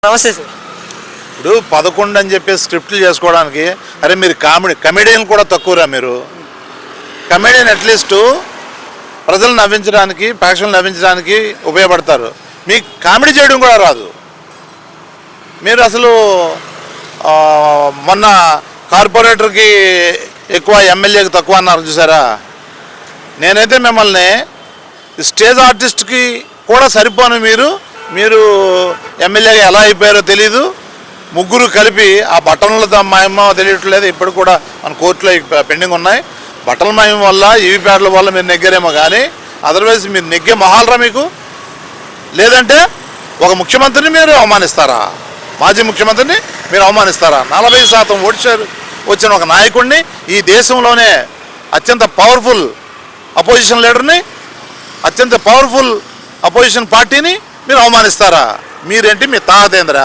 నమస్తే సార్. ఇప్పుడు 11 అని చెప్పి స్క్రిప్ట్లు చేసుకోవడానికి అరే మీరు కమెడియన్ కూడా తక్కువరా. మీరు కమెడియన్ అట్లీస్ట్ ప్రజలు నవ్వించడానికి, ప్రేక్షకులు నవ్వించడానికి ఉపయోగపడతారు. మీకు కామెడీ చేయడం కూడా రాదు. మీరు అసలు మొన్న కార్పొరేటర్కి ఎక్కువ, ఎమ్మెల్యేకి తక్కువ అన్నారు చూసారా. నేనైతే మిమ్మల్ని స్టేజ్ ఆర్టిస్ట్కి కూడా సరిపోను. మీరు ఎమ్మెల్యేగా ఎలా అయిపోయారో తెలీదు. ముగ్గురు కలిపి ఆ బటన్లతో మాయమో తెలియట్లేదు. ఇప్పుడు కూడా మన కోర్టులో పెండింగ్ ఉన్నాయి. బటన్ల మాయం వల్ల, ఈవీప్యాడ్ల వల్ల మీరు నెగ్గారేమో కానీ అదర్వైజ్ మీరు నెగ్గే మొహాలరా మీకు. లేదంటే ఒక ముఖ్యమంత్రిని మీరు అవమానిస్తారా? మాజీ ముఖ్యమంత్రిని మీరు అవమానిస్తారా? 40% ఓటు వచ్చిన ఒక నాయకుడిని, ఈ దేశంలోనే అత్యంత పవర్ఫుల్ అపోజిషన్ లీడర్ని, అత్యంత పవర్ఫుల్ అపోజిషన్ పార్టీని మీరు అవమానిస్తారా? మీరేంటి, మీ తాహతేంద్ర?